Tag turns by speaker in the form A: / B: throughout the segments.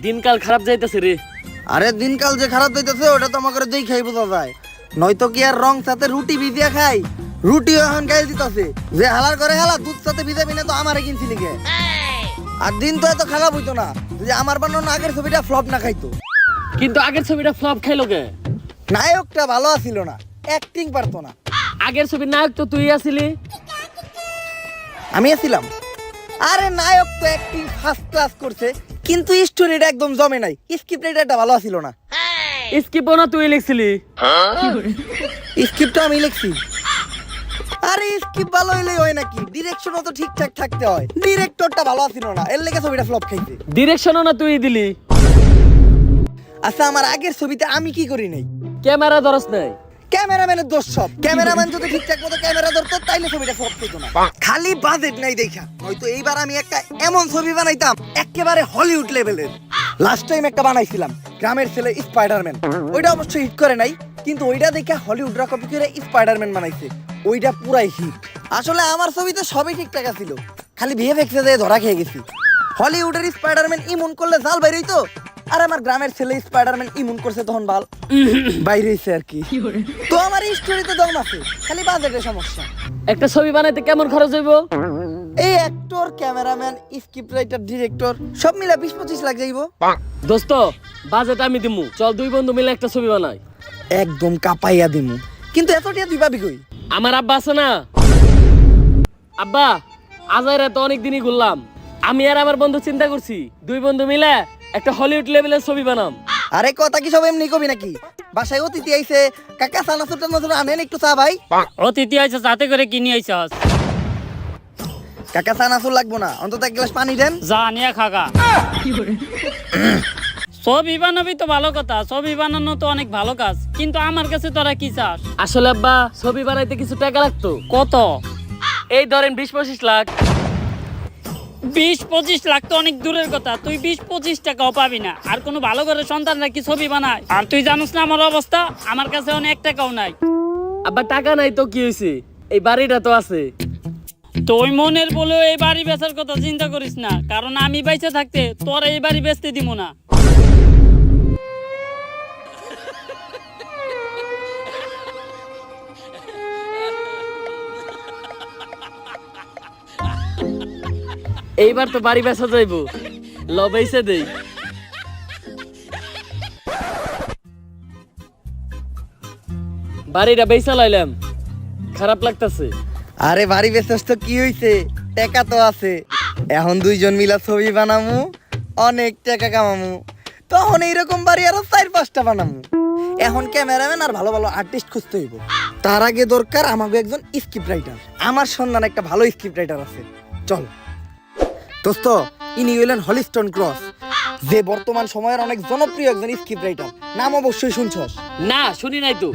A: দিনকাল খারাপ যাইতেছে রে।
B: আরে দিনকাল যে খারাপ যাইতেছে ওটা তো আমাকে দেখাই বোঝা যায়, নয়তো কি আর রং সাথে রুটি ভিজিয়া খাই? রুটিও এখন গাইল দিতেছে যে হালার করে হালা দুধ সাথে ভিজাবি না তো আমারে কিনছি লিখে। আর দিন তো এত খারাপ হইতো না যদি আমার বানানো আগের ছবিটা ফ্লপ না খাইতো।
A: কিন্তু আগের ছবিটা ফ্লপ খাইলো কে?
B: নায়কটা ভালো আছিল না, অ্যাক্টিং পারতো না।
A: আগের ছবির নায়ক তো তুই আছিলি।
B: আমি আছিলাম? আরে নায়ক তো অ্যাক্টিং ফার্স্ট ক্লাস করছে, কিন্তু স্টোরিটা একদম জমে নাই, স্ক্রিপ্ট রাইটারটা ভালো ছিল না।
A: স্কিপও না তুই লিখছিলি?
B: স্ক্রিপ্টটা আমি লিখছি। আরে স্ক্রিপ্ট ভালো হইলেই হয় নাকি? ডিরেকশনও তো ঠিকঠাক থাকতে হয়। ডিরেক্টরটা ভালো ছিল না, এর লেগে ছবিটা ফ্লপ খাইছে।
A: ডিরেকশনও না তুই দিলি।
B: আচ্ছা আমার আগের ছবিতে আমি কি করি নাই?
A: ক্যামেরা ধরস নাই?
B: ক্যামেরাম্যানের দোষ সব। ক্যামেরাম্যান যদি ঠিকঠাক মতো ক্যামেরা ধরতো তাইলে ছবিটা ফ্লপ হইতো না। খালি বাজেট নাই দেখা, হয়তো এইবার আমি একটা এমন ছবি বানাইতাম একেবারে হলিউড লেভেলের। লাস্ট টাইম একটা বানাইছিলাম গ্রামের ছেলে স্পাইডারম্যান, ওইটা অবশ্য হিট করে নাই, কিন্তু ওইটা দেখে হলিউডরা কপি করে স্পাইডারম্যান বানাইছে, ওইটা পুরাই হিট। আসলে আমার ছবিতে সবই ঠিকঠাক ছিল, খালি ভিএফএক্সে দিয়ে ধরা খেয়ে গেছি। হলিউডের স্পাইডারম্যান ইমন করলে জাল বাইরে হইতো, আর আমার গ্রামের ছেলে স্পাইডারম্যান ইমন করছে তখন বাল বাইরে হইছে আর কি। তো আমার স্টোরিতে দম আছে, খালি বাজেটের সমস্যা।
A: একটা ছবি বানাইতে কেমন খরচ হইব?
B: এই actor, cameraman, script writer, director সব মিলে 20-25 লাখ যাইব।
A: দোস্ত বাজেট আমি দিমু, চল দুই বন্ধু মিলে একটা ছবি বানাই।
B: একদম কাপাইয়া দিমু, কিন্তু এত টিয়া তুই পাবি কই?
A: আমার আব্বা আছে না? আব্বা আজাইরা তো অনেক দিনই ঘুরলাম, আমি আর আমার বন্ধু চিন্তা করছি দুই বন্ধু মিলে একটা হলিউড লেভেলের ছবি বানাম।
B: আরে কথা কি সব এমনি কবি নাকি? বাসায় অতিথি আইছে, কাকা সানাসুর টানাসুর আনেন একটু চা ভাই।
C: অতিথি আইছে সাথে করে কিনে আইছস?
B: কাকা সানাসুর লাগবো না, অন্তত এক গ্লাস পানি দেন।
C: যা নিয়ে খাগা। ছবি বানাবি তো ভালো কথা, ছবি বানানো তো অনেক ভালো কাজ, কিন্তু আমার কাছে তোরা কি চাস?
A: আসলে আব্বা ছবি বানাইতে কিছু টাকা লাগতো।
C: কত?
A: এই ধরেন 20-25 লাখ।
C: 20-25 লাখ তো অনেক দূরের কথা, তুই 20-25 টাকাও পাবি না। আর কোনো ভালো করে সন্তানরা কি ছবি বানায়? আর তুই জানিস না আমার অবস্থা, আমার কাছে অনেক 1 টাকাও নাই।
A: আব্বা টাকা নাই তো কি হয়েছে, এই বাড়িটা তো আছে।
C: তুই মনের বলেও এই বাড়ি বেচার কথা চিন্তা করিস না, কারণ আমি বাইচে থাকতে তোর এই বাড়ি বেচতে দিব না।
A: এইবার তো বাড়ি বেচা যাইব, লবেইছে দেই। বাড়িটা বেচা লাইলাম, খারাপ লাগতাছে।
B: আরে বাড়ি বেচস তো কি হইছে, টাকা তো আছে। এখন দুইজন মিলা ছবি বানামু, অনেক টাকা কামামু, তখন এইরকম বাড়ি আরো 4-5টা বানামু। এখন ক্যামেরাম্যান আর ভালো ভালো আর্টিস্ট খুঁজতে হইব। তার আগে দরকার আমাকে একজন স্ক্রিপ্ট রাইটার। আমার সন্ধান একটা ভালো স্ক্রিপ্ট রাইটার আছে, চল। দোস্ত ইনি হইলেন হলিস্টন ক্রস, যে বর্তমান সময়ের অনেক জনপ্রিয় একজন স্ক্রিপ্ট রাইটার। নাম অবশ্যই শুনছস?
A: না শুনি নাই তো।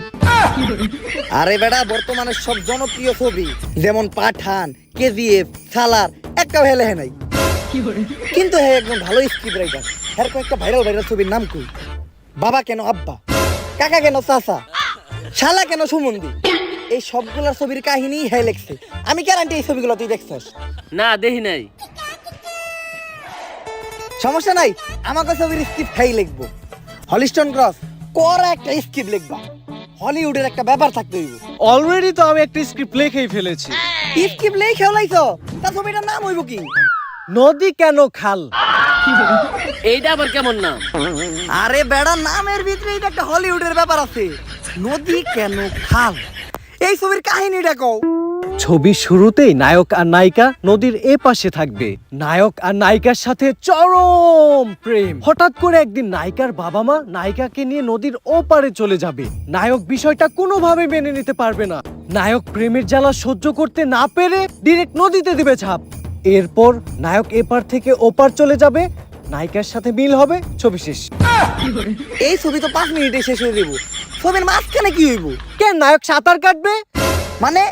B: আরে বেটা বর্তমানে সব জনপ্রিয় ছবি যেমন পাঠান, কেজিএফ, সালার একটা হেলে হে নাই, কিন্তু হ্যাঁ একজন ভালো স্ক্রিপ্ট রাইটার। হ্যাঁ কয়েকটা ভাইরাল ছবির নাম কই? বাবা কেন আব্বা, কাকা কেন চাচা, শালা কেন সুমন্দি, এই সবগুলা ছবির কাহিনী হ্যাঁ লেখছে। আমি গ্যারান্টি এই ছবিগুলো তুই দেখছস?
A: না দেখি নাই।
B: সমস্যা নাই, আমাকে ছবির স্ক্রিপ্ট হ্যাঁ লিখবো। হলিস্টন ক্রস করা একটা স্ক্রিপ্ট লিখবা, হলিউডের একটা ব্যাপার থাকতে হইব।
D: অলরেডি তো আমি একটা স্ক্রিপ্ট লিখেই ফেলেছি।
B: স্ক্রিপ্ট লিখে লাইছো, তার ছবিটার নাম হইব কি?
D: নদী কেন খাল।
A: এইটা আবার কেমন নাম?
B: আরে বেড়া নামের ভিতরে একটা হলিউডের ব্যাপার আছে, নদী কেন খাল। এই ছবির কাহিনীটা কও।
D: ছবির শুরুতেই নায়ক আর নায়িকা নদীর এ পাশে থাকবে, নায়ক আর নায়িকার সাথে চরম প্রেম। হঠাৎ করে একদিন নায়িকার বাবা মা নায়িকাকে নিয়ে নদীর ওপারে চলে যাবে। নায়ক বিষয়টা কোনোভাবে মেনে নিতে পারবে না। নায়ক প্রেমের জ্বালা সহ্য করতে না পেরে ডিরেক্ট নদীতে দিবে ঝাঁপ। এরপর নায়ক এপার থেকে ওপার চলে যাবে, নায়িকার সাথে মিল হবে, ছবি শেষ।
B: এই ছবি তো 5 মিনিটে শেষ হয়ে যাবো, ছবির মাঝখানে কি হইব?
D: কেন নায়ক সাঁতার কাটবে?
B: মানে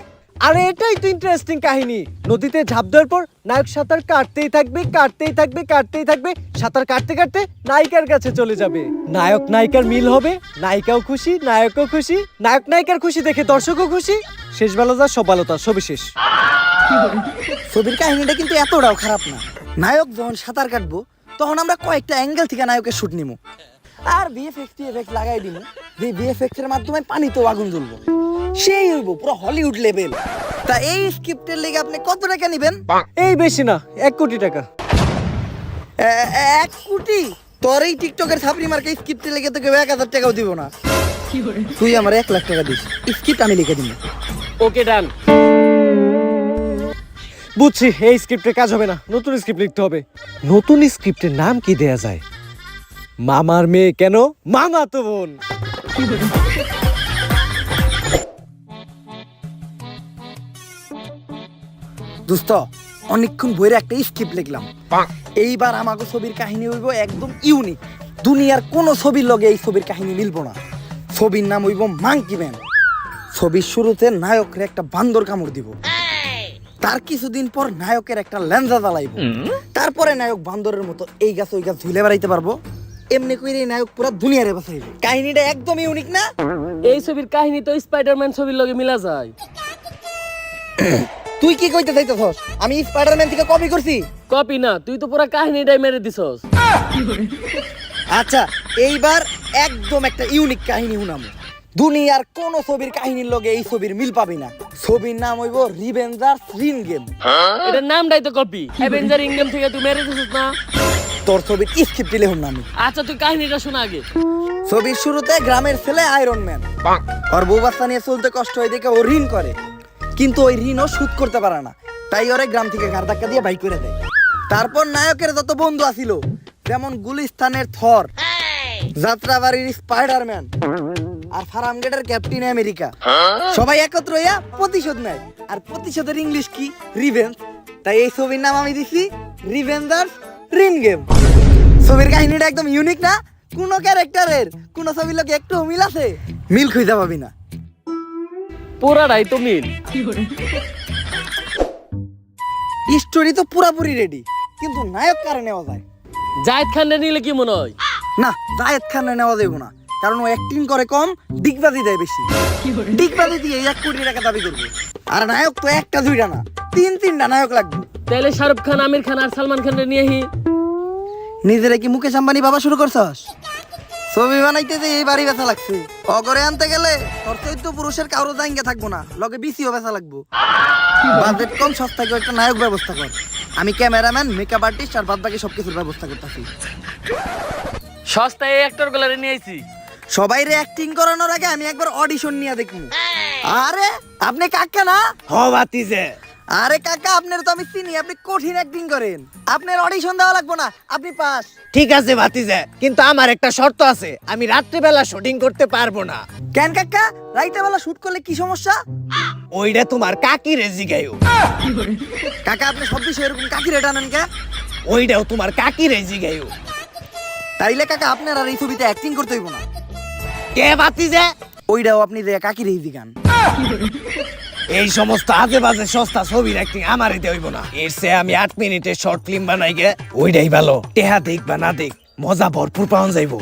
D: আরে এটাই তো ইন্টারেস্টিং কাহিনী। নদীতে ঝাঁপ দেওয়ার পর নায়ক সাঁতার কাটতেই থাকবে, কাটতেই থাকবে, কাটতেই থাকবে, সাঁতার কাটতে কাটতে নায়িকার কাছে চলে যাবে। নায়ক নায়িকার মিল হবে, নায়িকাও খুশি, নায়কও খুশি, নায়ক নায়িকার খুশি দেখে দর্শকও খুশি। শেষ ভালো যা সব ভালো তা, ছবি শেষ।
B: ছবির কাহিনীটা কিন্তু এতটাও খারাপ না। নায়ক যখন সাঁতার কাটবো তখন আমরা কয়েকটা অ্যাঙ্গেল থেকে নায়কের শুট নিমু আর ভিএফএক্স টিএফএক্স লাগাই দিমু যে ভিএফএক্স এর মাধ্যমে পানিতেও আগুন জ্বলবো সেই হইব পুরো হলিউড লেভেল। তা এই স্ক্রিপ্টের লেগে আপনি কত টাকা নেবেন?
D: এই বেশি না, 1 কোটি টাকা।
B: 1 কোটি? তোর এই টিকটকের ছাপড়ি মার্কা স্ক্রিপ্টের লেগে তোকে 1000 টাকাও দিব না। তুই আমার 1 লাখ টাকা দিস, স্ক্রিপ্ট আমি লিখে দিব।
A: ওকে ডান।
D: বুঝছি, এই স্ক্রিপ্টে কাজ হবে না, নতুন স্ক্রিপ্ট লিখতে হবে। নতুন স্ক্রিপ্টের নাম কি দেয়া যায়? মামার মেয়ে কেন মামা তো বোন।
B: দোস্ত অনেকক্ষণ বইরে একটা স্ক্রিপ্ট লিখলাম, এইবার আমাকে ছবির কাহিনী হইব একদম ইউনিক। দুনিয়ার কোন ছবির লগে এই ছবির কাহিনী মিলবো না। ছবির নাম হইব মাঙ্কি ম্যান। ছবির শুরুতে নায়করে একটা বান্দর কামড় দিব, তার কিছুদিন পর নায়কের একটা লেঞ্জা জ্বালাইব, তারপরে নায়ক বান্দরের মতো এই গাছ ওই গাছ ঝুলে বেড়াইতে পারবো। এমনি কইরে নায়ক পুরো দুনিয়ারে বাঁচাইবে। কাহিনীটা একদম ইউনিক না?
A: এই ছবির কাহিনী তো স্পাইডারম্যান ছবির লগে মিলা যায়।
B: তুই কি কইতে চাইতেছস? আমি স্পাইডারম্যান থেকে কপি করছি?
A: কপি না, তুই তো পুরো কাহিনীটাই মেরে দিছস।
B: আচ্ছা, এইবার একদম একটা ইউনিক কাহিনী শুনাম। দুনিয়ার কোন ছবির কাহিনীর লগে এই ছবির মিল পাবি না। ছবির নাম হইব রিভেঞ্জার্স রিন গেম।
A: এটার নামটাই তো কপি। অ্যাভেঞ্জার ইনগেম থেকে তুই মেরে দিছস না?
B: তোর ছবির স্ক্রিপ্ট লিখুন নামি।
A: আচ্ছা তুই কাহিনীটা শোনা আগে।
B: ছবির শুরুতে গ্রামের ছেলে আয়রন ম্যান, ওর বউ বাচ্চা নিয়ে চলতে কষ্ট হয় দেখে ও ঋণ করে, কিন্তু ওই ঋণও শোধ করতে পারে না, তাই ওরে গ্রাম থেকে ঘাড় ধাক্কা দিয়ে বাইক করে দেয়। তারপর নায়কের যত বন্ধু আছিল, যেমন গুলিস্তানের থর, যাত্রাবাড়ির স্পাইডারম্যান আর ফার্মগেটের ক্যাপ্টেন আমেরিকা, সবাই একত্র হইয়া প্রতিশোধ নেয়। আর প্রতিশোধের ইংলিশ কি? রিভেঞ্জ। তাই এই ছবির নাম আমি দিছি রিভেঞ্জার্স রিন গেম। ছবির কাহিনীটা একদম ইউনিক না? কোন ক্যারেক্টারের কোন ছবির লোক একটু মিল আছে? মিল খুঁজে পাবি না।
A: পুরাটাই তো মিল।
B: স্টোরি তো পুরাপুরি রেডি, কিন্তু নায়ক কারে নেওয়া যায়?
A: জায়েদ খানরে নিলে কি মনে হয়?
B: না, জায়েদ খানে নেওয়া যাবে না, কারণ ও অ্যাক্টিং করে কম, ডিগবাজি দেয় বেশি। ডিগবাজি দিয়ে 1 কোটি টাকা দাবি করবে। আর নায়ক তো একটা দুইটা না, 3-3টা নায়ক লাগবে।
A: তাহলে শাহরুখ খান, আমির খান আর সালমান খানরে নিয়েহি।
B: নিজেরা কি মুকেশ আম্বানি বাবা শুরু করছস? ছবি বানাইতে যে এই বাড়ি বেচা লাগছে, অগরে আনতে গেলে তোর চৈত্য পুরুষের কারো জায়গা থাকবো না, লগে বিসিও বেচা লাগবো। বাজেট কম, সস্তায় একটা নায়ক ব্যবস্থা কর। আমি ক্যামেরাম্যান, মেকআপ আর্টিস্ট আর বাদ বাকি সবকিছুর ব্যবস্থা করতেছি।
A: সস্তায় অ্যাক্টর গুলারে নিয়েছি।
B: সবাইরে অ্যাক্টিং করানোর আগে আমি একবার অডিশন নিয়ে দেখবো। আরে আপনি কাকা না?
D: হ বাতিজে।
B: আরে কাকা, আপনার তো আমি চিনি, আপনি কঠিন অ্যাক্টিং করেন। আপনার অডিশন দেওয়া লাগবে না, আপনি পাস।
D: ঠিক আছে বাতিজে, কিন্তু আমার একটা শর্ত আছে, আমি রাত্রিবেলা শুটিং করতে পারবো না।
B: কেন কাকা? রাইতে বেলা শুট করলে কি সমস্যা?
D: ওইটা তোমার কাকি রেজি গায়ো।
B: কাকা, আপনি সব বিষয়ে এরকম কাকি রেট আনেন কে?
D: ওইটাও তোমার কাকি রেজি গায়ো।
B: তাইলে কাকা আপনার আর এই ছবিতে অ্যাক্টিং করতে হইব না।
D: কে বাতিজে?
B: ওইটাও আপনি যে কাকি রেজি গান।
D: এই সমস্ত আজে বাজে সস্তা ছবির অ্যাক্টিং আমার এতে হইব না। এর চেয়ে আমি 8 মিনিটের শর্ট ফিল্ম বানাই গে, ওইটাই ভালো। টেহা দেখ বা না দেখ, মজা ভরপুর পাওয়া যাইব।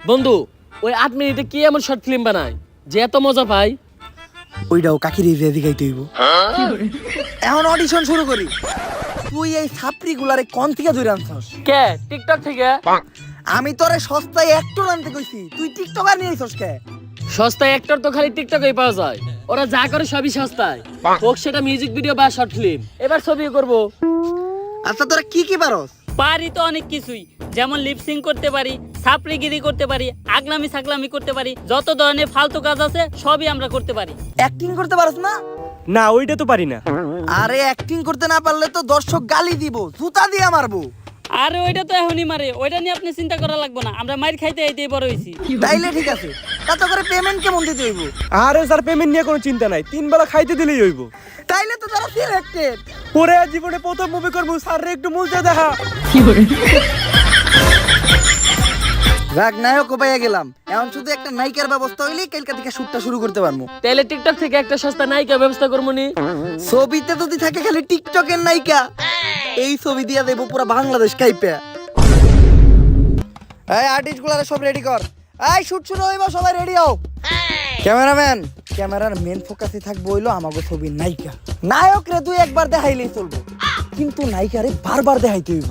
A: বন্ধু, ওই 8 মিনিটে কি এমন শর্ট ফিল্ম বানায় যে এত মজা পাই?
B: ওইটাও কাকি রেজি গাইতে হইব। এখন অডিশন শুরু করি। তুই এই ছাত্রী গুলারে কোন থেকে ধরে আনছস?
A: কে? টিকটক থেকে।
B: আমি তোরে সস্তায় অ্যাক্টর আনতে কইছি, তুই টিকটকার নিয়ে আইছস কে?
A: সস্তায় অ্যাক্টর তো খালি টিকটকেই পাওয়া যায়। ওরা যা করে সবই সস্তায়, হোক সেটা মিউজিক ভিডিও বা শর্ট ফিল্ম। এবার ছবিও করব।
B: আচ্ছা, তোরা কি কি পারস?
C: পারি তো অনেক কিছুই, যেমন লিপসিং করতে পারি, সাপড়িগিরি করতে পারি, আগলামি সাকলামি করতে পারি, যত ধরনের ফালতু কাজ আছে সবই আমরা করতে পারি।
B: অ্যাক্টিং করতে পারস না?
D: না, ওইটা তো পারি না।
B: আরে অ্যাক্টিং করতে না পারলে তো দর্শক গালি দিব, জুতা দিয়ে মারবো।
C: আরে ওইটা তো এখনই মারে, ওইটা নিয়ে আপনি চিন্তা করা লাগবে না, আমরা মাইর খাইতে এইতেই বড় হইছি।
B: তাইলে ঠিক আছে, কত করে পেমেন্ট কেমন দিতে হইব?
E: আরে স্যার, পেমেন্ট নিয়ে কোনো চিন্তা নাই, 3 বেলা খাইতে দিলেই হইব।
B: তাইলে তো তারা সিলেক্টেড।
E: ওরে জীবনে প্রথম মুভি করবো, স্যার রে একটু মুলতে দেখা।
B: রাগ নায়ক পাইয়া গেলাম, এখন শুধু একটা নায়িকার ব্যবস্থা হইলেই কালকা থেকে শুটটা শুরু করতে পারবো।
A: তাহলে টিকটক থেকে একটা সস্তা নায়িকা ব্যবস্থা করবো নি?
B: ছবিতে যদি থাকে খালি টিকটকের নায়িকা, এই ছবি দিয়া দেবো পুরো বাংলাদেশ কাইপে। এই আর্টিস্ট গুলারে সব রেডি কর। এই শুট শুরু হইব, সবাই রেডি হও। ক্যামেরাম্যান, ক্যামেরার মেন ফোকাসে থাকবো হইলো আমাগো ছবির নায়িকা। নায়ক রে তুই একবার দেখাইলেই চলবো। কিন্তু নায়িকারে বারবার দেখাইতে হইব।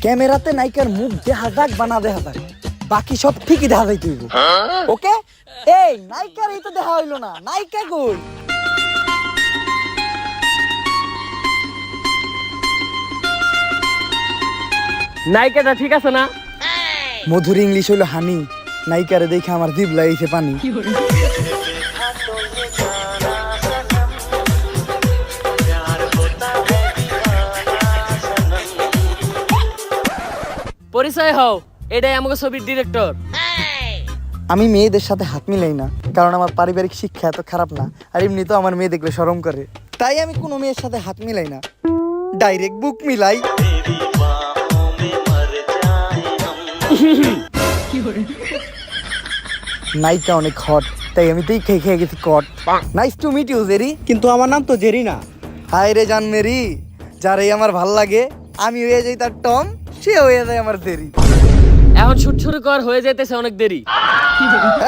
B: ক্যামেরাতে নায়িকার মুখ দেখা যাক বা না দেখা যাক, বাকি সব ঠিকই দেখা যাইতে হইব। ওকে, এই নায়িকার এই তো দেখা হইলো না, নায়িকা কই?
A: নায়িকাটা ঠিক আছে না?
B: মধুর ইংলিশ হইলো হানি, নায়িকারে দেখে আমার জিভ লাগাইছে পানি।
A: পরিচয় হও, এটাই আমাকে ছবির ডিরেক্টর।
B: আমি মেয়েদের সাথে হাত মিলাই না, কারণ আমার পারিবারিক শিক্ষা এত খারাপ না, আর এমনি তো আমার মেয়ে দেখলে শরম করে, তাই আমি কোনো মেয়ের সাথে হাত মিলাই না, ডাইরেক্ট বুক মিলাই। নায়িকা অনেক হট, তাই আমি তো খেয়ে খেয়ে গেছি কট। Nice to meet you Jerry.
E: কিন্তু আমার নাম তো জেরি না।
B: হায় রে জান মেরি, যারে আমার ভাল লাগে আমি হয়ে যাই তার টম, সে হয়ে যায় আমার জেরি।
A: এখন শুট শুরু কর, হয়ে যাইতেছে অনেক দেরি।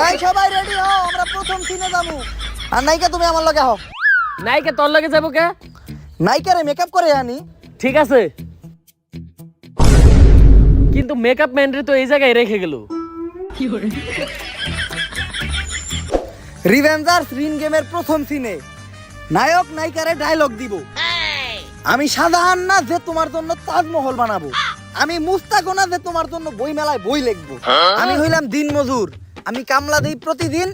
B: এই সবাই রেডি হও, আমরা প্রথম সিনে যাবো। আর নায়িকা তুমি আমার লগে হও।
A: নায়িকা তোর লাগে যাবো কে?
B: নায়িকারে মেকআপ করে আনি।
A: ঠিক আছে, কিন্তু মেকআপ ম্যানরে তো এই জায়গায় রেখে গেল।
B: রিভেঞ্জার্স রিন গেমের প্রথম সিনে নায়ক নায়িকারে ডায়লগ দিব। আমি সাধারণ না যে তোমার জন্য তাজমহল বানাবো, আমি মুস্তাকও না যে তোমার জন্য বই মেলায় বই লিখবো। আমি হইলাম দিন মজুর, আমি কামলা দেই প্রতিদিন,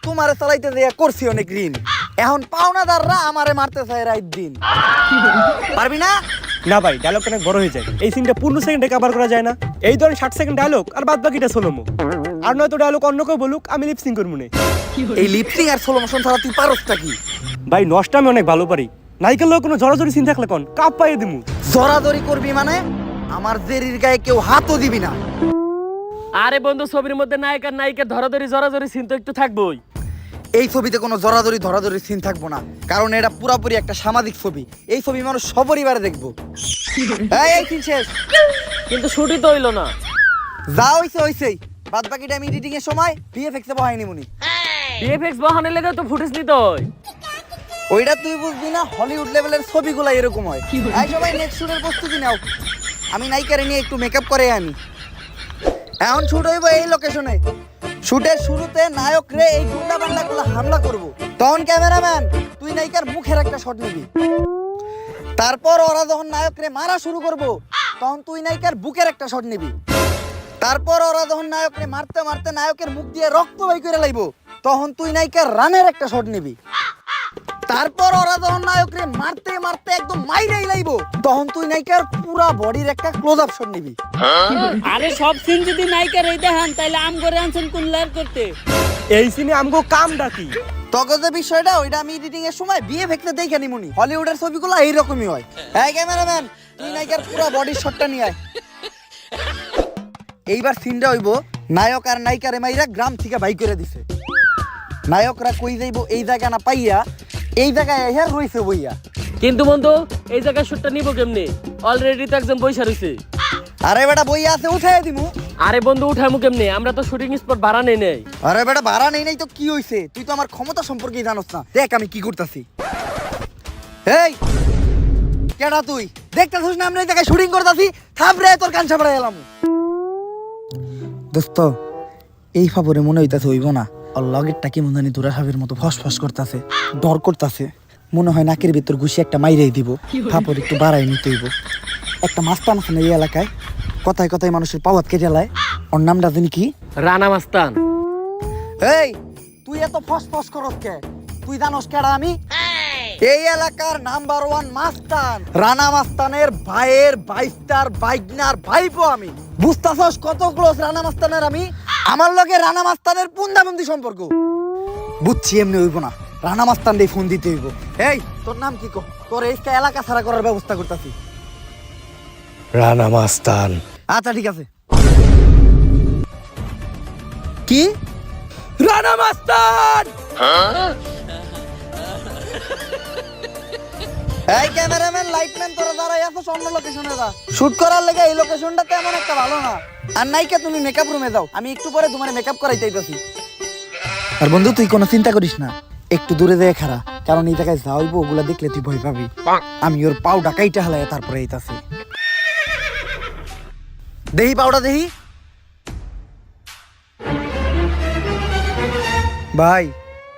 B: তোমারে চালাইতে দেয়া করছি অনেক ঋণ। এখন পাওনাদাররা আমারে মারতে চায় রাত দিন। পারবি না?
E: না ভাই, ডায়লগটা অনেক বড় হয়ে যায়, এই সিনটা 15 সেকেন্ডে কভার করা যায় না। এই ধরনের 60 সেকেন্ড ডায়লগ আর বাদ বাকিটা সোলোমো, আর নয়তো ডায়লগ অন্য কেউ বলুক, আমি লিপসিং করবো না।
B: এই লিপসিং আর স্লো মোশন ছাড়া তুই পারসটা কি?
E: ভাই নষ্ট আমি অনেক ভালো পারি, নায়িকার লোক কোনো জড়াজড়ি সিন থাকলে কোন কাপ পাইয়ে দিমু।
B: জড়াজড়ি করবি মানে আমার জেরির গায়ে কেউ হাতও দিবি না।
A: আরে বন্ধু, ছবির মধ্যে নায়ক আর নায়িকা ধরাধরি জড়াজড়ি সিন তো একটু থাকবোই।
B: এই ছবিতে কোনো জড়াজড়ি ধরাধরি সিন থাকবো না, কারণ এটা পুরাপুরি একটা সামাজিক ছবি। এই ছবি মানুষ সপরিবারে দেখবো। এই সিন শেষ,
A: কিন্তু শুটই তো হইলো না।
B: যা হইছে হইছেই, বাদ বাকিটা আমি এডিটিং এর সময় ভিএফএক্স এ বহাইনি মুনি।
A: ভিএফএক্স বহানের লেগে তো ফুটেজ নিতে হয়।
B: ওইটা তুই বুঝবি না, হলিউড লেভেলের ছবিগুলো এরকম হয়। এই সবাই নেক্সট শুটের প্রস্তুতি নাও, আমি নায়িকারে নিয়ে একটু মেকআপ করে আনি। এখন শুট হইব এই লোকেশনে। শুটের শুরুতে নায়ক রে এই গুন্ডা বান্ডাগুলো হামলা করব, তখন ক্যামেরাম্যান তুই নায়িকার মুখের একটা শট নিবি। তারপর ওরা যখন নায়ক রে মারা শুরু করব, তখন তুই নায়িকার বুকের একটা শট নিবি। তারপর ওরা যখন নায়ক রে মারতে মারতে নায়কের মুখ দিয়ে রক্ত বের করে লাইব, তখন তুই নায়িকার রানের একটা শট নিবি। তারপর ওরা যখন নায়ক রে মারতে মারতে একদম মাইরাই লাইব, তখন তুই নায়িকার পুরা বডির একটা ক্লোজ আপ শট নিবি।
C: আরে সব সিন যদি নায়িকার এই দেখান, তাইলে আম করে আনছেন কোন লেয়ার করতে?
E: এই সিনে আমগো কাম ডাকি।
B: তবে যে বিষয়টা ওইটা আমি এডিটিং এর সময় ভিএফএক্স এ দেখে নিমুনি। হলিউডের ছবিগুলো এইরকমই হয়। এই ক্যামেরাম্যান তুই নায়িকার পুরা বডির শটটা নিয়ে আয়। এইবার সিনটা হইব নায়ক আর নায়িকারে মাইরা গ্রাম থেকে বাই করে দিছে। নায়করা কই যাইব এই জায়গা না পাইয়া এই জায়গায় এসে রইছে বইয়া।
A: কিন্তু বন্ধু, এই জায়গায় শুটটা নিব কেমনে? অলরেডি তো একজন বইসা রইছে।
B: আরে বেটা বইয়া আছে, উঠাই দিমু।
A: আরে বন্ধু, উঠামু কেমনে? আমরা তো শুটিং স্পট ভাড়া নেই নাই।
B: আরে বেটা ভাড়া নেই নাই তো কি হইছে? তুই তো আমার ক্ষমতা সম্পর্কে জানোস না। দেখ আমি কি করতেছি। এই কেডা তুই? দেখতেছিস না আমরা এই জায়গায় শুটিং করতেছি? থামরে, তোর কান চাপড়া এলাম। দোস্ত এই ফাবরে মনে হইতাছে হইব না। আর লগেরটা কি মনে দূরা সাবের মতো ফসফস করতেছে, ডর করতেছে। মনে হয় নাকের ভিতর ঘুষি একটা মাইরাই দিব। ফাপড় একটু বাড়াই নিতে হইব। একটা মাস্তান আছে না এই এলাকায়, কথায় কথায় মানুষের পাওয়াত কেটে লায়। ওর নামটা জানি কি?
A: রানা মাস্তান।
B: এই তুই এত ফসফস করস কে? তুই জানোস কেডা আমি? এই এলাকার নাম্বার 1 মাস্তান, রানা মাস্তানের ভাইয়ের বাইস্টার বাইগনার ভাইপো আমি। বুঝতাছস কত ক্লোজ রানা মাস্তানের আমি? আমার লগে রানা মাস্তানের পুন্দাবন্দি সম্পর্ক। বুঝছি এমনি হইব না, রানা মাস্তান দিয়ে ফোন দিতে হইব। এই তোর নাম কি কো? তোর এই এলাকা ছাড়া করার ব্যবস্থা করতেছি।
E: রানা মাস্তান।
B: আচ্ছা ঠিক আছে। কি?
E: রানা মাস্তান।
B: এই ক্যামেরাম্যান, লাইটম্যান, তোরা দাঁড়াই আছো অন্য লোকেশনে যা। শুট করার লেগে এই লোকেশনটা তেমন একটা ভালো না। আর নাইকা তুমি মেকআপ রুমে যাও, আমি একটু পরে তোমার মেকআপ করাইতেইতাছি। আর বন্ধু তুই কোনো চিন্তা করিস না, একটু দূরে যেয়ে খাড়া, কারণ এই জায়গায় যা হইব ওগুলা দেখলে তুই ভয় পাবি। আমি ওর পাউডা কাইটা হালাই তারপরে এইতাছি। দেহি পাউডা দেহি। ভাই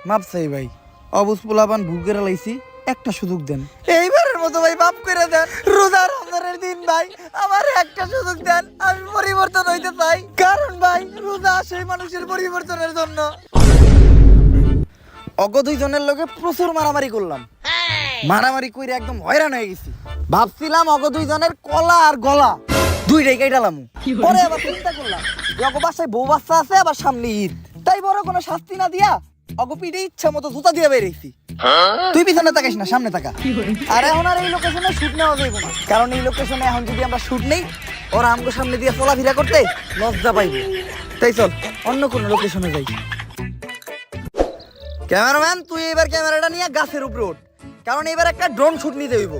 B: মাপ চাই ভাই, অবুজ পোলাপান ভুল করে লাইছি, একটা সুযোগ দেন। এইবারের মতো ভাই মাপ করে দেন। রোজা রমজানের দিন ভাই আমার একটা সুযোগ দেন, আমি পরিবর্তন হইতে চাই। কারণ ভাই রোজা সেই মানুষের পরিবর্তনের জন্য। অজ্ঞ দুইজনের লোকে প্রচুর মারামারি করলাম, মারামারি কইরা একদম হয়রান হয়ে গেছি। ভাবছিলাম অজ্ঞ দুইজনের কলা আর গলা দুইটাই কেটালাম। পরে আবার চিন্তা করলাম যে অজ্ঞ বাসায় বউ বাচ্চা আছে, আবার সামনে ঈদ, তাই বড় কোনো শাস্তি না দিয়া অজ্ঞ পিঠে ইচ্ছা মতো জুতা দিয়ে বেরিয়েছি। তুই পিছনে তাকাইস না, সামনে তাকা। আর এখন আর এই লোকেশনে শুট নেওয়া যাইব না, কারণ এই লোকেশনে এখন যদি আমরা শুট নেই ওরা আমগো সামনে দিয়ে চলাফেরা করতে লজ্জা পাইবে। তাই চল অন্য কোনো লোকেশনে যাই। ক্যামেরাম্যান তুই এবার ক্যামেরাটা নিয়ে গাছের উপরে ওঠ, কারণ এবার একটা ড্রোন শুট নিতে হইব।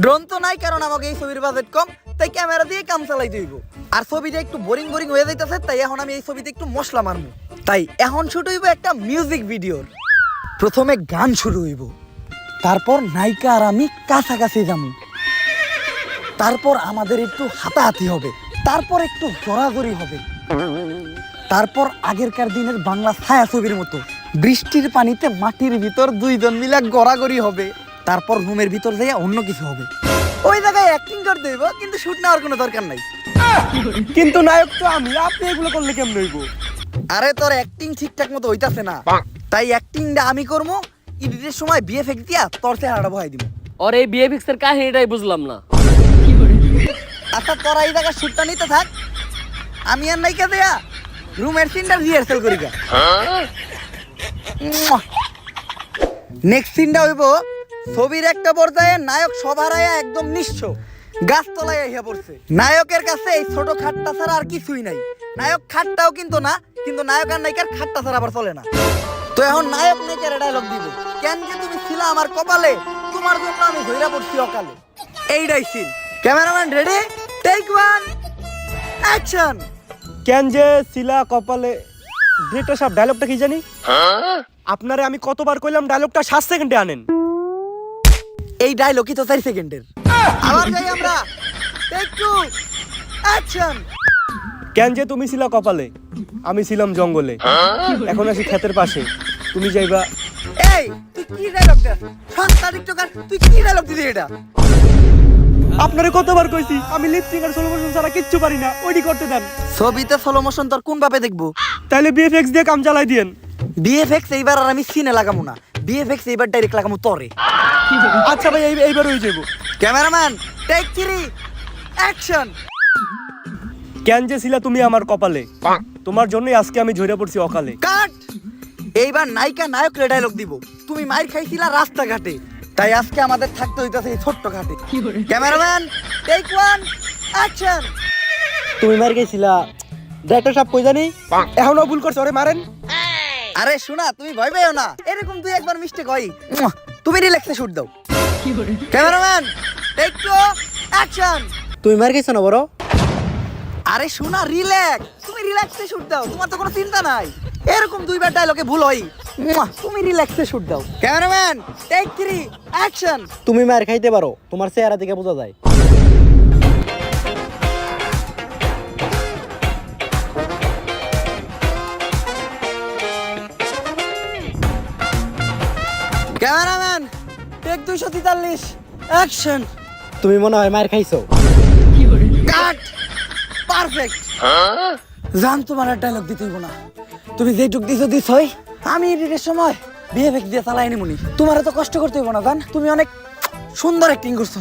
B: ড্রোন তো নাই, কারণ আমাকে এই ছবির বাজেট কম, তাই ক্যামেরা দিয়ে কাম চালাইতে হইব। আর ছবিটা একটু বোরিং বোরিং হয়ে যাইতেছে, তাই এখন আমি এই ছবিতে একটু মশলা মারবো। তাই এখন শুট হইব একটা মিউজিক ভিডিওর। প্রথমে গান শুরু হইব, তারপর নায়িকা আর আমি কাছাকাছি যাবো, তারপর আমাদের একটু হাতাহাতি হবে, তারপর একটু জড়াজড়ি হবে, তারপর আগেরকার দিনের বাংলা ছায়া ছবির মতো বৃষ্টির পানিতে মাটির ভিতর দুইজন মিলে গড়াগড়ি হবে, তারপর রুমের ভিতর যাইয়া অন্য কিছু হবে। ওই জায়গায় অ্যাক্টিং করতে হইব, কিন্তু শুট নেওয়ার কোনো দরকার নাই।
E: কিন্তু নায়ক তো আমি, আপনি এগুলো করলে কেমন হইব?
B: আরে তোর অ্যাক্টিং ঠিকঠাক মতো হইতাছে না, তাই অ্যাক্টিংটা আমি করবো, এডিটের সময় বিএফএক্স দিয়া তোর চেহারাটা বহাই দিব।
A: আর এই বিএফএক্স এর কাহিনীটাই বুঝলাম না।
B: আচ্ছা তোরা এই জায়গায় শুটটা নিতে থাক, আমি আর নাইকা দেয়া রুমের সিনটা রিহার্সাল করি। নেক্সট সিনটা হইব ছবির একটা পর্যায়ে নায়ক সভারায়া একদম নিঃস্ব গাছতলায় আইয়া পড়ছে। নায়কের কাছে এই ছোট খাটটা ছাড়া আর কিছুই নাই। নায়ক খাটটাও কিন্তু না, কিন্তু নায়ক আর নায়িকার খাটটা ছাড়া আবার চলে না। তো এখন নায়ক নায়িকার ডায়লগ দিব, কেন যে তুমি ছিলা আমার কপালে, তোমার জন্য আমি ধইরা পড়ছি অকালে। এইটাই সিন। Cameraman ready, take 1 action.
E: কেন যে শিলা কপালে, ডিরেক্টর সাহেব ডায়লগটা কি জানি? আপনারে আমি কতবার কইলাম ডায়লগটা 7 সেকেন্ডে আনেন।
B: এই ডায়লগই তো 4 সেকেন্ডের। আবার যাই আমরা, টেক 2 অ্যাকশন।
E: কেন যে তুমি ছিলা কপালে, আমি ছিলাম জঙ্গলে, এখন আসি ক্ষেতের পাশে, তুমি যাইবা।
B: এই তুই কি ডায়লগ দিস? সস্তা টিকটকার, তুই কি ডায়লগ দিলি এটা?
E: আপনারে কতবার কইছি আমি লিপ সিং আর স্লো মোশন ছাড়া কিচ্ছু পারি না, ওইটি করতে দেন।
B: ছবিতে স্লো মোশন তোর কোন ভাবে দেখবো?
E: তাইলে বিএফএক্স দিয়ে কাম চালাই দিয়েন।
B: বিএফএক্স এইবার আর আমি সিনে লাগামু না, বিএফএক্স এইবার ডাইরেক্ট লাগামু তরে।
E: আচ্ছা ভাই এইবার হয়ে যাবো।
B: Cameraman take 3 action.
E: কেন যে ছিলা তুমি আমার কপালে, তোমার জন্যই আজকে আমি ঝরে পড়ছি অকালে।
B: কাট। এইবার নায়িকা নায়ক রে ডায়লগ দিব, তুমি মাইর খাইছিলা রাস্তাঘাটে, তাই আজকে আমাদের থাকতে হইতাছে এই ছোট্ট ঘাটে। Cameraman take 1 action.
E: তুমি মার গেছিলা, ডাইরেক্টর সাহেব কই জানি এখনো ভুল করছ, ওরে মারেন।
B: আরে শোনা, তুমি ভয় পেও না, এরকম তুই একবার মিস্টেক হয়, তুমি রিল্যাক্সে শুট দাও। Cameraman take 2 action.
E: তুমি মার গেছ না বড়?
B: আরে শোনা, রিল্যাক্স, তুমি রিল্যাক্সে শুট দাও, তোমার তো কোনো চিন্তা নাই। এরকম দুইবার ডায়লগে ভুল হয়, তুমি রিল্যাক্সে শুট দাও। Cameraman take 3 action.
E: তুমি মার খাইতে পারো, তোমার চেহারা থেকে বোঝা যায়।
B: Cameraman take 243 action.
E: তুমি মনে হয় মার খাইছো।
B: কাট। পারফেক্ট। জান তোমার আর ডায়লগ দিতে হইব না, তুমি যেটুক দিছো দিছই। আমি এডিটের সময় বিহেভিয়ার দিয়ে চালাই নিমুনি, তোমার এত কষ্ট করতে হইব না। জান তুমি অনেক সুন্দর অ্যাক্টিং করছো,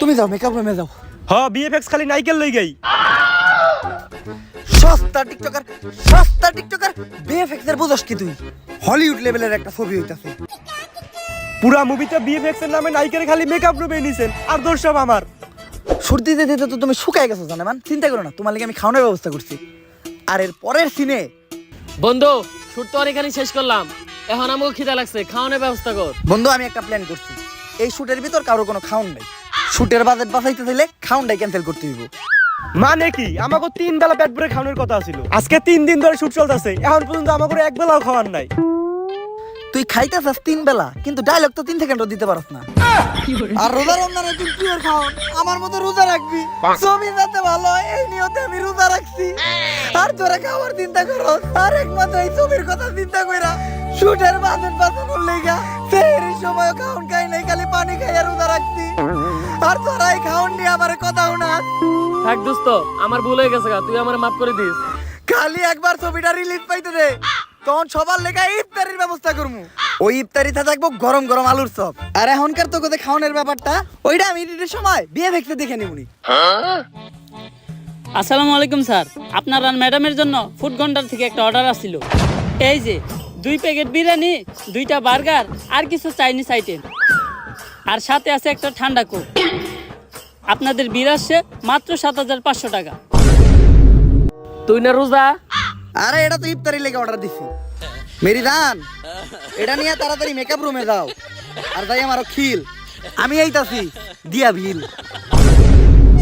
B: তুমি যাও মেকআপ রুমে যাও।
E: হ বিএফএক্স খালি নাইকেল লই গই।
B: সস্তা টিকটকার বিএফএক্স এর বুঝস কি তুই? হলিউড লেভেলের একটা ছবি হইতাছে।
E: পুরা মুভিতে বিএফএক্স এর নামে নাইকেল খালি মেকআপ রুমে নিছেন, আর দোষ সব আমার।
B: সর্দি দিতে তো তুমি শুকায় গেছো জানেমান, চিন্তা করো না, তোমার লাগি আমি খাওয়ানোর ব্যবস্থা করছি। আর এর পরের সিনে
A: বন্ধু শুট তো অনেকখানি শেষ করলাম, এখন আমাকে খিদা লাগছে, খাওয়ানোর ব্যবস্থা কর।
B: বন্ধু আমি একটা প্ল্যান করছি, এই শুটের ভিতর কারো কোনো খাউন নাই। শুটের বাজেট বাঁচাইতে চাইলে খাউনটাই ক্যান্সেল করতে হইব।
E: মানে কি আমাকে 3 বেলা পেট ভরে খাওয়ানোর কথা ছিল, আজকে 3 দিন ধরে শুট চলতেছে, এখন পর্যন্ত আমাকে এক বেলাও খাওয়ার নাই।
B: তুই খাইতেছিস 3 বেলা কিন্তু ডায়লগ তো 3 সেকেন্ডও দিতে পারছ না। আর রোজা রমজানে তুই পিওর খাও, আমার মতো রোজা রাখবি, ছবি যাতে ভালো হয় এই নিয়তে আমি রোজা রাখছি। আর তোরা খাওয়ার চিন্তা করো, আর একমাত্র এই ছবির কথা চিন্তা কইরা শুটের বাজেট বাঁচানোর লেগা ফেরের সময় খাওন খাই নাই, খালি পানি খাই আর রোজা রাখছি। আর তোরা এই খাওন নিয়ে আমার কথা না।
A: থাক দোস্ত, আমার ভুল হয়ে গেছে, তুই আমার মাফ করে দিস।
B: খালি একবার ছবিটা রিলিজ পাইতে দে, তখন সবার লেগা ইফতারির ব্যবস্থা করমু। ওই ইফতারিতে থাকবো গরম গরম আলুর চপ। আর এখনকার তো কোথায় খাওয়ানোর ব্যাপারটা ওইটা আমি ঈদের সময় বিয়ে ভেক্সে দেখে নিবনি।
C: আসসালামু আলাইকুম স্যার, আপনার আর ম্যাডামের জন্য ফুড কর্নার থেকে একটা অর্ডার আসছিল। এই যে 2 প্যাকেট বিরিয়ানি, 2টা বার্গার আর কিছু চাইনিজ আইটেম, আর সাথে আছে একটা ঠান্ডা কোক। আপনাদের বিল আসছে মাত্র 7500 টাকা।
A: তুই না রোজা?
B: আরে এটা তো ইফতারি লেগে অর্ডার দিছি। মেরি জান, এটা নিয়ে তাড়াতাড়ি মেকআপ রুমে যাও, আর যাই আমারও খিল, আমি এইতাছি দিয়া ভিল।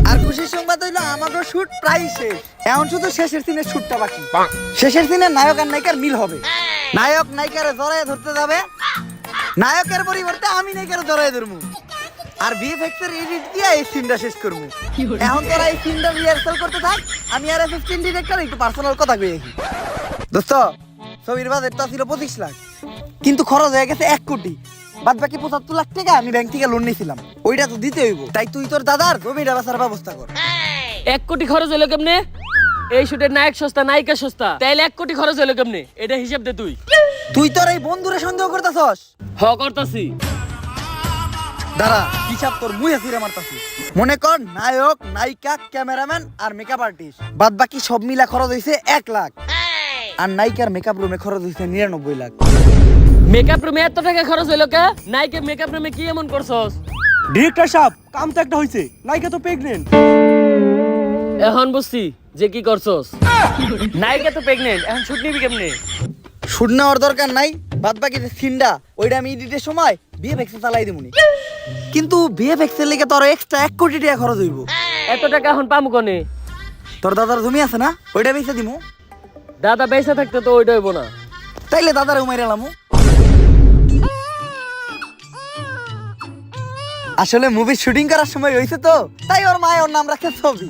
B: আর খুশির সংবাদ হইলো আমাদের শুট প্রায় শেষ, এখন শুধু শেষের সিনের শুটটা বাকি। শেষের সিনে নায়ক আর নায়িকার মিল হবে, নায়ক নায়িকারে জড়ায় ধরতে যাবে, নায়কের পরিবর্তে আমি নায়িকারে জড়ায় ধরবো, আর ভিএফএক্স এর এডিট দিয়ে এই সিনটা শেষ করবো। এখন তোরা এই সিনটা রিহার্সাল করতে থাক, আমি আর অ্যাসিস্ট্যান্ট ডিরেক্টর একটু পার্সোনাল কথা কই দেখি। দোস্ত, ছবির বাজেটটা ছিল 25 লাখ, কিন্তু খরচ হয়ে গেছে 1 কোটি। বাদ বাকি 75 লাখ টাকা আমি ব্যাংক থেকে লোন নিয়েছিলাম, ওইটা তো দিতে হইব। তাই তুই তোর দাদার জমিটা বেচার ব্যবস্থা কর।
A: 1 কোটি খরচ হলো কেমনে? এই শুটের নায়ক সস্তা, নায়িকা সস্তা, তাইলে 1 কোটি খরচ হলো কেমনে? এটা হিসাব দে তুই।
B: তুই তোর এই বন্ধুরে সন্দেহ করতেছস?
A: হ করতাছি।
B: দাঁড়া, হিসাব তোর মুহে ফিরে মারতাছি। মনে কর নায়ক, নায়িকা, ক্যামেরাম্যান আর মেকআপ আর্টিস্ট, বাদ বাকি সব মিলা খরচ হইছে 1 লাখ। আর নায়িকার মেকআপ রুমে খরচ হইছে 99 লাখ।
A: মেকআপ রুমে এত টাকা খরচ হইলো কে? নায়িকা মেকআপ রুমে কি এমন করছস?
E: ডিরেক্টর সাহেব, কাম তো একটা হইছে, নায়িকা তো প্রেগনেন্ট।
A: এখন বুঝছি যে কি করছস। নায়িকা তো প্রেগনেন্ট, এখন শুট নিবি কেমনে?
B: শুট নেওয়ার দরকার নাই, বাদ বাকি যে সিনটা ওইটা আমি এডিটের সময় ভিএফএক্স এ চালাই দিমুনি। কিন্তু ভিএফএক্স এর লেগে তোর এক্সট্রা 1 কোটি টাকা খরচ হইব।
A: এত টাকা এখন পামু কোনে?
B: তোর দাদার জমি আছে না, ওইটা বেচে দিমু।
A: দাদা বেঁচে থাকতে তো ওইটা হইব না।
B: তাইলে দাদারে উমাইরা লামু। আসলে মুভি শুটিং করার সময় হইছে তো, তাই ওর মায়ের ওর নাম রাখে ছবি।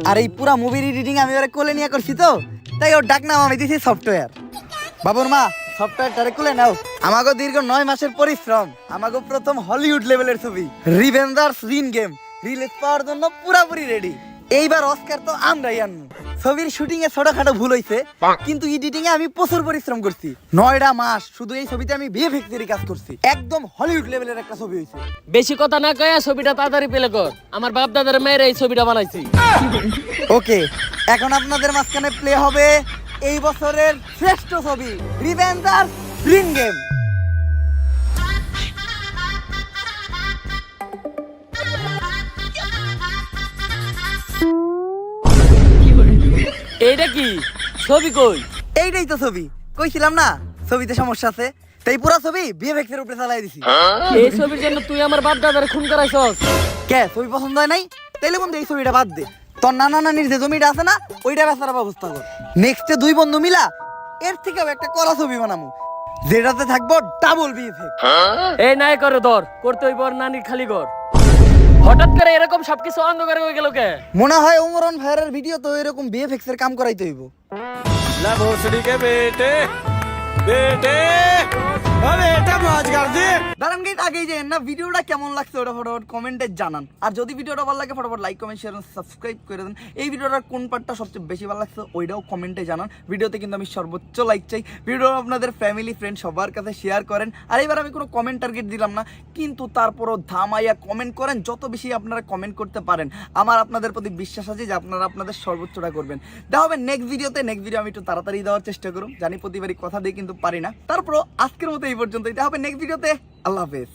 B: আর এই পুরা মুভির এডিটিং আমি ওরে কোলে নিয়ে করছি তো, তাই ওর ডাক নাম আমি দিছি সফটওয়্যার। বাবুর মা, সফটওয়্যারটারে কোলে নাও। আমাগো দীর্ঘ 9 মাসের পরিশ্রম, আমাগো প্রথম হলিউড লেভেলের ছবি রিভেঞ্জার্স রিন গেম রিলিজ পাওয়ার জন্য পুরাপুরি রেডি। এইবার অস্কার তো আমরাই আনবো। ছবির শুটিং এ ছোটখাটো ভুল হইছে, কিন্তু এডিটিং এ আমি প্রচুর পরিশ্রম করছি। 9টা মাস শুধু এই ছবিতে আমি ভিএফএক্স এর কাজ করছি। একদম হলিউড লেভেলের একটা ছবি হইছে।
A: বেশি কথা না কয়ে ছবিটা তাড়াতাড়ি পেলে কর। আমার বাপ দাদার মেয়ের এই ছবিটা বানাইছি।
B: ওকে, এখন আপনাদের মাঝখানে প্লে হবে এই বছরের শ্রেষ্ঠ ছবি রিভেঞ্জার্স রিন গেম।
A: এইটা কি ছবি? কই
B: এইটাই তো ছবি, কইছিলাম না ছবিতে সমস্যা আছে, তাই পুরো ছবি ভিএফএক্স এর উপরে চালাই দিছি।
A: এই ছবির জন্য তুই আমার বাপ দাদার খুন করাইছস?
B: কে ছবি পছন্দ হয় নাই? তাইলে বন্ধু এই ছবিটা বাদ দে, তোর নানা নানির যে জমিটা আছে না ওইটা বেচার ব্যবস্থা কর। নেক্সটে 2 বন্ধু মিলা এর থেকেও একটা কড়া ছবি বানামু, যেটাতে থাকবো ডাবল ভিএফএক্স।
A: এই নাই করে ধর, করতে হইব নানির খালি ঘর। হঠাৎ করে এরকম সবকিছু অন্ধকার হয়ে গেল কে?
B: মনে হয় ওমরন ভাইয়ের ভিডিও তো এরকম ভিএফএক্স এর কাম করাইতে হইব।
E: ला भोसड़ी के बेटे बेटे अरे बेटा मौज कर दे।
B: দাঁড়ান গেট আগেই যাই না, ভিডিওটা কেমন লাগছে ওটা ফটোফট কমেন্টে জানান। আর যদি ভিডিওটা ভালো লাগে ফটোফট লাইক কমেন্ট শেয়ার সাবস্ক্রাইব করে দেন। এই ভিডিওটার কোন পার্টটা সবচেয়ে বেশি ভালো লাগছে ওইটাও কমেন্টে জানান। ভিডিওতে কিন্তু আমি সর্বোচ্চ লাইক চাই। ভিডিও আপনাদের ফ্যামিলি ফ্রেন্ড সবার কাছে শেয়ার করেন। আর এবার আমি কোনো কমেন্ট টার্গেট দিলাম না, কিন্তু তারপরও ধামাইয়া কমেন্ট করেন। যত বেশি আপনারা কমেন্ট করতে পারেন, আমার আপনাদের প্রতি বিশ্বাস আছে যে আপনারা আপনাদের সর্বোচ্চটা করবেন। দেখা হবে নেক্সট ভিডিওতে। নেক্সট ভিডিও আমি একটু তাড়াতাড়ি দেওয়ার চেষ্টা করুন, জানি প্রতিবারই কথা দিয়ে কিন্তু পারি না। তারপরও আজকের মতো এই পর্যন্তই, দেখা হবে নেক্সট ভিডিওতে। আল্লাহ হাফেজ।